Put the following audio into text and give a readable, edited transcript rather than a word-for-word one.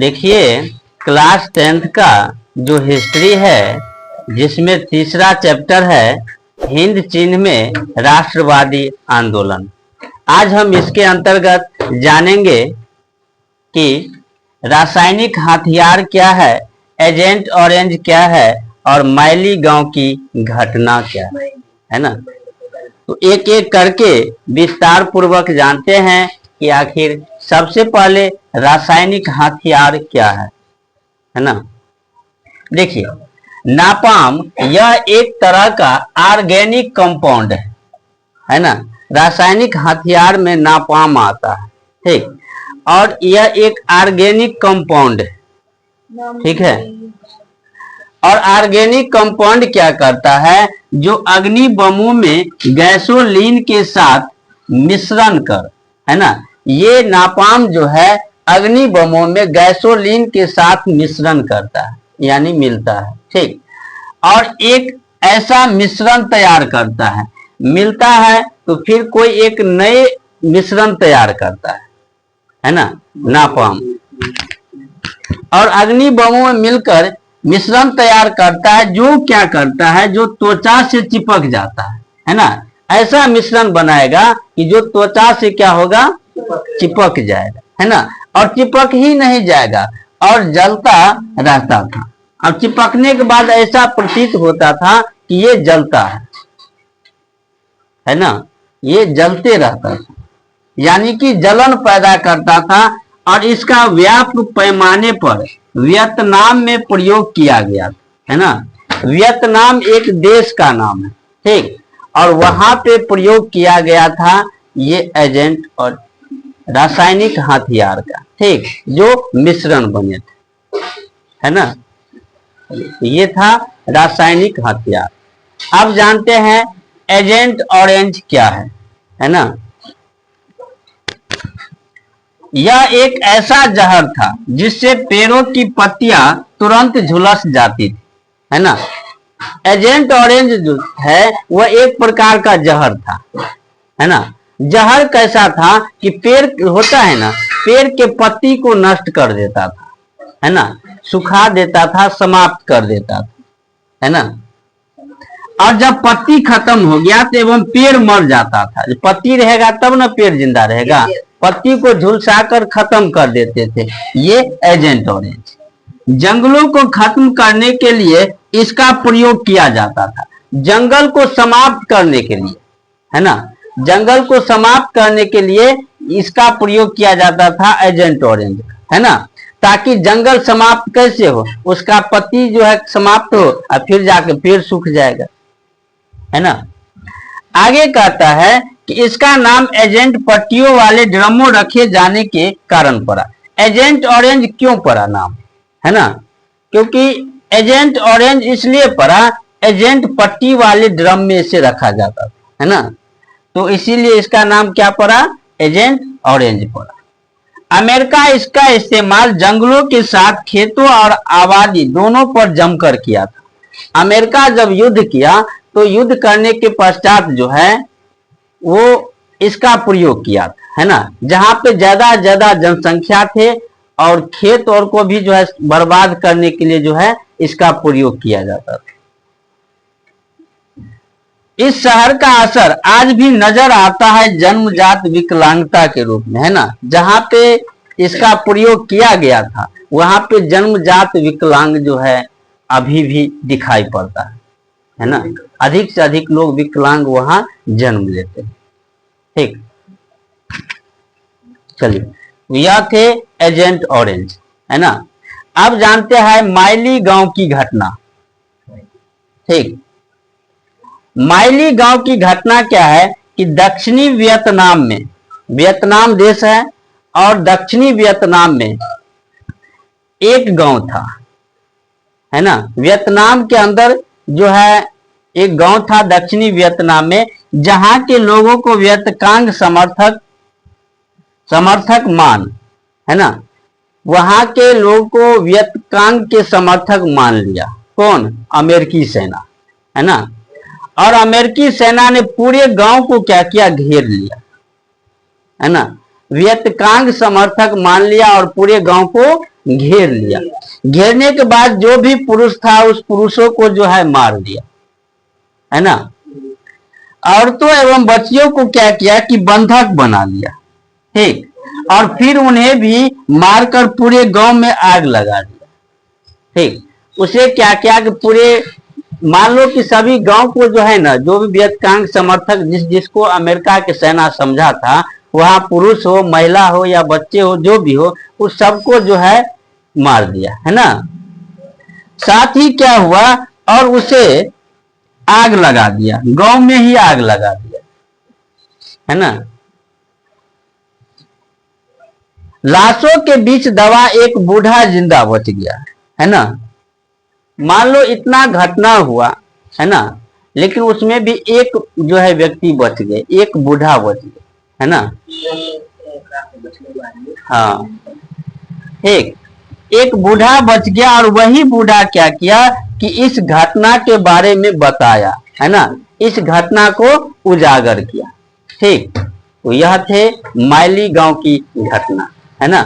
देखिए class 10th का जो हिस्ट्री है, जिसमें तीसरा चैप्टर है हिंद चीन में राष्ट्रवादी आंदोलन। आज हम इसके अंतर्गत जानेंगे कि रासायनिक हथियार क्या है, एजेंट ऑरेंज क्या है और माइलीगांव की घटना क्या है ना। तो एक एक करके विस्तार पूर्वक जानते हैं कि आखिर सबसे पहले रासायनिक हथियार क्या है ना। देखिए नापाम यह एक तरह का ऑर्गेनिक कंपाउंड है ना। रासायनिक हथियार में नापाम आता है, ठीक, और यह एक ऑर्गेनिक कंपाउंड है, ठीक है। और ऑर्गेनिक कंपाउंड क्या करता है, जो अग्नि बमों में गैसोलीन के साथ मिश्रण कर, है ना, ये नापाम जो है अग्नि बमों में गैसोलीन के साथ मिश्रण करता है, यानी मिलता है, ठीक। और एक ऐसा मिश्रण तैयार करता है, मिलता है तो फिर कोई एक नए मिश्रण तैयार करता है ना, नापाम। और अग्नि बमों में मिलकर मिश्रण तैयार करता है, जो क्या करता है, जो त्वचा से चिपक जाता है ना। ऐसा मिश्रण बनाएगा कि जो त्वचा से क्या होगा, चिपक जाएगा, है ना। और चिपक ही नहीं जाएगा और जलता रहता था। और चिपकने के बाद ऐसा प्रतीत होता था कि ये जलता है ना, ये जलते रहता था, यानी कि जलन पैदा करता था। और इसका व्यापक पैमाने पर वियतनाम में प्रयोग किया गया है ना। वियतनाम एक देश का नाम है, ठीक, और वहां पे प्रयोग किया गया था ये एजेंट और रासायनिक हथियार का, ठीक, जो मिश्रण बने थे, है ना। ये था रासायनिक हथियार। अब जानते हैं एजेंट ऑरेंज क्या है ना। यह एक ऐसा जहर था जिससे पेड़ों की पत्तियां तुरंत झुलस जाती थी, है ना। एजेंट ऑरेंज जो है वह एक प्रकार का जहर था, है ना। जहर कैसा था कि पेड़ होता है ना, पेड़ के पत्ती को नष्ट कर देता था, है ना, सुखा देता था, समाप्त कर देता था, है ना। और जब पत्ती खत्म हो गया तो एवं पेड़ मर जाता था। पत्ती रहेगा तब ना पेड़ जिंदा रहेगा, पत्ती को झुलसाकर खत्म कर देते थे। ये एजेंट ऑरेंज। जंगलों को खत्म करने के लिए इसका प्रयोग किया जाता था, जंगल को समाप्त करने के लिए, है ना। जंगल को समाप्त करने के लिए इसका प्रयोग किया जाता था एजेंट ऑरेंज, है ना, ताकि जंगल समाप्त कैसे हो, उसका पत्ती जो है समाप्त हो और फिर जाके पेड़ सूख जाएगा, है ना। आगे कहता है कि इसका नाम एजेंट पट्टियों वाले ड्रमों रखे जाने के कारण पड़ा। एजेंट ऑरेंज क्यों पड़ा नाम, है ना, क्योंकि एजेंट ऑरेंज इसलिए पड़ा, एजेंट पट्टी वाले ड्रम में इसे रखा जाता था, है ना, तो इसीलिए इसका नाम क्या पड़ा, एजेंट ऑरेंज पड़ा। अमेरिका इसका इस्तेमाल जंगलों के साथ खेतों और आबादी दोनों पर जमकर किया था। अमेरिका जब युद्ध किया तो युद्ध करने के पश्चात जो है वो इसका प्रयोग किया था, है ना, जहां पे ज्यादा जनसंख्या थे और खेत और को भी जो है बर्बाद करने के लिए जो है इसका प्रयोग किया जाता था। इस शहर का असर आज भी नजर आता है जन्मजात विकलांगता के रूप में, है ना। जहां पे इसका प्रयोग किया गया था वहां पे जन्मजात विकलांग जो है अभी भी दिखाई पड़ता है ना। अधिक से अधिक लोग विकलांग वहां जन्म लेते हैं, ठीक। चलिए यह थे एजेंट ऑरेंज, है ना। अब जानते हैं माइलीगांव की घटना, ठीक। माइलीगांव की घटना क्या है कि दक्षिणी वियतनाम में, वियतनाम देश है और दक्षिणी वियतनाम में एक गांव था, है ना। वियतनाम के अंदर जो है एक गांव था दक्षिणी वियतनाम में, जहां के लोगों को वियतकांग समर्थक मान, है ना, वहां के लोगों को वियतकांग के समर्थक मान लिया। कौन? अमेरिकी सेना, है ना। और अमेरिकी सेना ने पूरे गांव को क्या किया, घेर लिया, है ना। वियतकांग समर्थक मान लिया और पूरे गांव को घेर लिया। घेरने के बाद जो भी पुरुष था उस पुरुषों को जो है मार दिया, है ना। औरतों एवं बच्चियों को क्या किया कि बंधक बना लिया, ठीक, और फिर उन्हें भी मारकर पूरे गांव में आग लगा दिया, ठीक। उसे क्या किया कि पूरे, मान लो कि सभी गांव को जो है ना, जो भी वियतकांग समर्थक जिसको अमेरिका के सेना समझा था, वहां पुरुष हो, महिला हो या बच्चे हो, जो भी हो, उस सबको जो है मार दिया, है ना। साथ ही क्या हुआ, और उसे आग लगा दिया, गांव में ही आग लगा दिया, है ना। लाशों के बीच दबा एक बूढ़ा जिंदा बच गया, है ना। मान लो इतना घटना हुआ, है ना, लेकिन उसमें भी एक जो है व्यक्ति बच गए, एक बूढ़ा बच गए, है ना। हाँ, एक बूढ़ा बच गया, और वही बूढ़ा क्या किया कि इस घटना के बारे में बताया, है ना, इस घटना को उजागर किया, ठीक। तो यह थे मायली गांव की घटना, है ना।